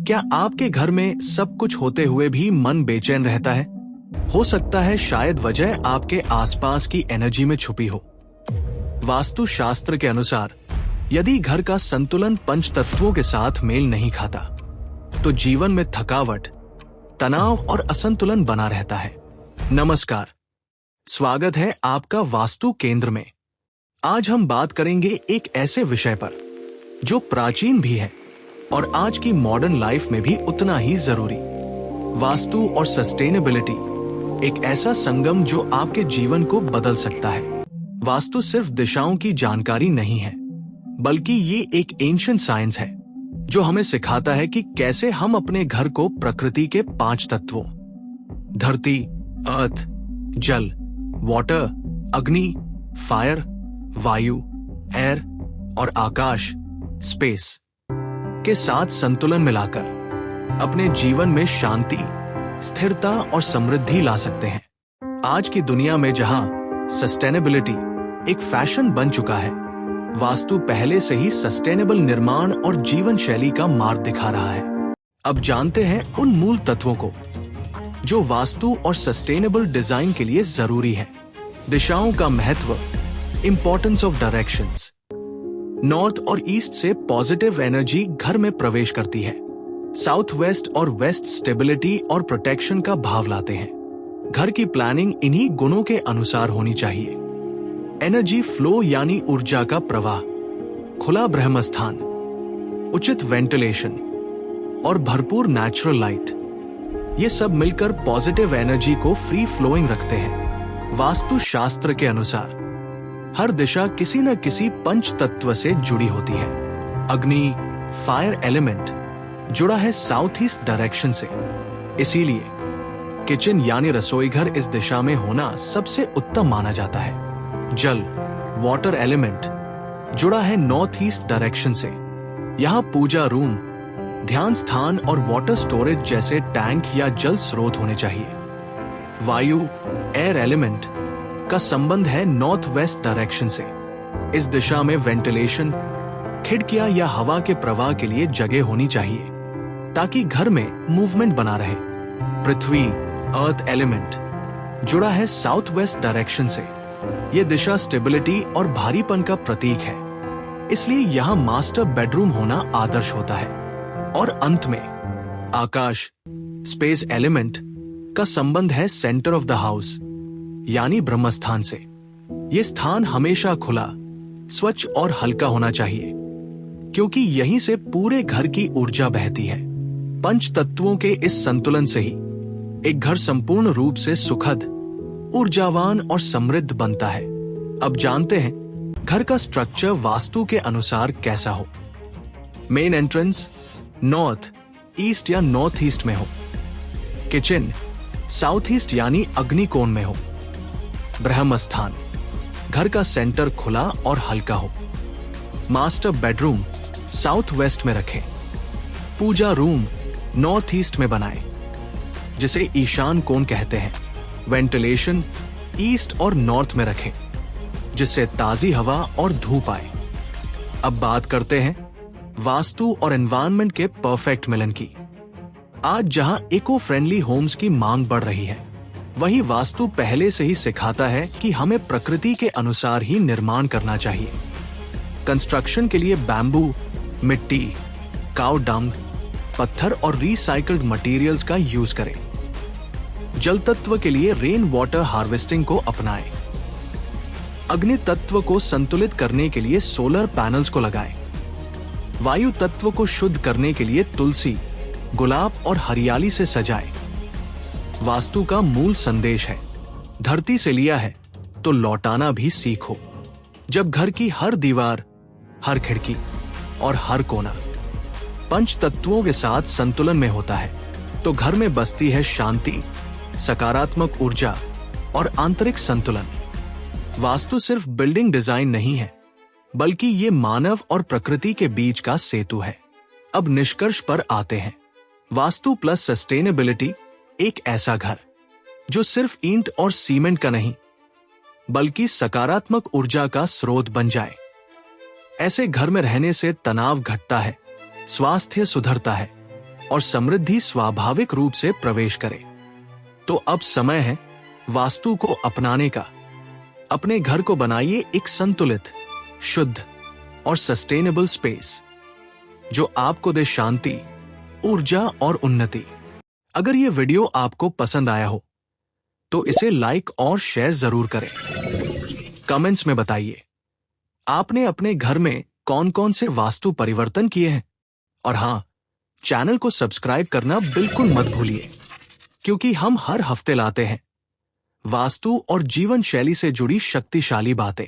क्या आपके घर में सब कुछ होते हुए भी मन बेचैन रहता है? हो सकता है शायद वजह आपके आसपास की एनर्जी में छुपी हो। वास्तु शास्त्र के अनुसार यदि घर का संतुलन पंच तत्वों के साथ मेल नहीं खाता, तो जीवन में थकावट, तनाव और असंतुलन बना रहता है। नमस्कार, स्वागत है आपका वास्तु केंद्र में। आज हम बात करेंगे एक ऐसे विषय पर जो प्राचीन भी है और आज की मॉडर्न लाइफ में भी उतना ही जरूरी। वास्तु और सस्टेनेबिलिटी, एक ऐसा संगम जो आपके जीवन को बदल सकता है। वास्तु सिर्फ दिशाओं की जानकारी नहीं है, बल्कि ये एक एंशिएंट साइंस है जो हमें सिखाता है कि कैसे हम अपने घर को प्रकृति के 5 तत्वों धरती, अर्थ, जल, वाटर, अग्नि, फायर, वायु, एयर और आकाश, स्पेस के साथ संतुलन मिलाकर अपने जीवन में शांति, स्थिरता और समृद्धि ला सकते हैं। आज की दुनिया में जहां सस्टेनेबिलिटी एक फैशन बन चुका है, वास्तु पहले से ही सस्टेनेबल निर्माण और जीवन शैली का मार्ग दिखा रहा है। अब जानते हैं उन मूल तत्वों को जो वास्तु और सस्टेनेबल डिजाइन के लिए जरूरी है। दिशाओं का महत्व, इंपॉर्टेंस ऑफ डायरेक्शंस। नॉर्थ और ईस्ट से पॉजिटिव एनर्जी घर में प्रवेश करती है। साउथ वेस्ट और वेस्ट स्टेबिलिटी और प्रोटेक्शन का भाव लाते हैं। घर की प्लानिंग इन्हीं गुणों के अनुसार होनी चाहिए। एनर्जी फ्लो यानी ऊर्जा का प्रवाह, खुला ब्रह्म स्थान, उचित वेंटिलेशन और भरपूर नेचुरल लाइट, ये सब मिलकर पॉजिटिव एनर्जी को फ्री फ्लोइंग रखते हैं। वास्तु शास्त्र के अनुसार हर दिशा किसी न किसी पंच तत्व से जुड़ी होती है। अग्नि, फायर एलिमेंट जुड़ा है साउथ ईस्ट डायरेक्शन से, इसीलिए किचन यानी रसोई घर इस दिशा में होना सबसे उत्तम माना जाता है। जल, वाटर एलिमेंट जुड़ा है नॉर्थ ईस्ट डायरेक्शन से, यहाँ पूजा रूम, ध्यान स्थान और वाटर स्टोरेज जैसे टैंक या जल स्रोत होने चाहिए। वायु, एयर एलिमेंट का संबंध है नॉर्थ वेस्ट डायरेक्शन से, इस दिशा में वेंटिलेशन, खिड़कियां या हवा के प्रवाह के लिए जगह होनी चाहिए ताकि घर में मूवमेंट बना रहे। पृथ्वी, अर्थ एलिमेंट जुड़ा है साउथ वेस्ट डायरेक्शन से, यह दिशा स्टेबिलिटी और भारीपन का प्रतीक है, इसलिए यहां मास्टर बेडरूम होना आदर्श होता है। और अंत में आकाश, स्पेस एलिमेंट का संबंध है सेंटर ऑफ द हाउस यानी ब्रह्म स्थान से। यह स्थान हमेशा खुला, स्वच्छ और हल्का होना चाहिए, क्योंकि यहीं से पूरे घर की ऊर्जा बहती है। पंच तत्वों के इस संतुलन से ही एक घर संपूर्ण रूप से सुखद, ऊर्जावान और समृद्ध बनता है। अब जानते हैं घर का स्ट्रक्चर वास्तु के अनुसार कैसा हो। मेन एंट्रेंस नॉर्थ, ईस्ट या नॉर्थ ईस्ट में हो। किचन साउथ ईस्ट यानी अग्नि कोण में हो। ब्रह्म स्थान, घर का सेंटर खुला और हल्का हो। मास्टर बेडरूम साउथ वेस्ट में रखें। पूजा रूम नॉर्थ ईस्ट में बनाएं, जिसे ईशान कोण कहते हैं। वेंटिलेशन ईस्ट और नॉर्थ में रखें, जिससे ताजी हवा और धूप आए। अब बात करते हैं वास्तु और एनवायरनमेंट के परफेक्ट मिलन की। आज जहां इको फ्रेंडली होम्स की मांग बढ़ रही है, वही वास्तु पहले से ही सिखाता है कि हमें प्रकृति के अनुसार ही निर्माण करना चाहिए। कंस्ट्रक्शन के लिए बैम्बू, मिट्टी, काऊ डंग, पत्थर और रिसाइकल्ड मटेरियल्स का यूज करें। जल तत्व के लिए रेन वाटर हार्वेस्टिंग को अपनाएं। अग्नि तत्व को संतुलित करने के लिए सोलर पैनल्स को लगाएं। वायु तत्व को शुद्ध करने के लिए तुलसी, गुलाब और हरियाली से सजाएं। वास्तु का मूल संदेश है, धरती से लिया है तो लौटाना भी सीखो। जब घर की हर दीवार, हर खिड़की और हर कोना पंच तत्वों के साथ संतुलन में होता है, तो घर में बसती है शांति, सकारात्मक ऊर्जा और आंतरिक संतुलन। वास्तु सिर्फ बिल्डिंग डिजाइन नहीं है, बल्कि ये मानव और प्रकृति के बीच का सेतु है। अब निष्कर्ष पर आते हैं। वास्तु प्लस सस्टेनेबिलिटी एक ऐसा घर जो सिर्फ ईंट और सीमेंट का नहीं, बल्कि सकारात्मक ऊर्जा का स्रोत बन जाए। ऐसे घर में रहने से तनाव घटता है, स्वास्थ्य सुधरता है और समृद्धि स्वाभाविक रूप से प्रवेश करे। तो अब समय है वास्तु को अपनाने का। अपने घर को बनाइए एक संतुलित, शुद्ध और सस्टेनेबल स्पेस जो आपको दे शांति, ऊर्जा और उन्नति। अगर ये वीडियो आपको पसंद आया हो तो इसे लाइक और शेयर जरूर करें। कमेंट्स में बताइए आपने अपने घर में कौन कौन से वास्तु परिवर्तन किए हैं। और हां, चैनल को सब्सक्राइब करना बिल्कुल मत भूलिए, क्योंकि हम हर हफ्ते लाते हैं वास्तु और जीवन शैली से जुड़ी शक्तिशाली बातें।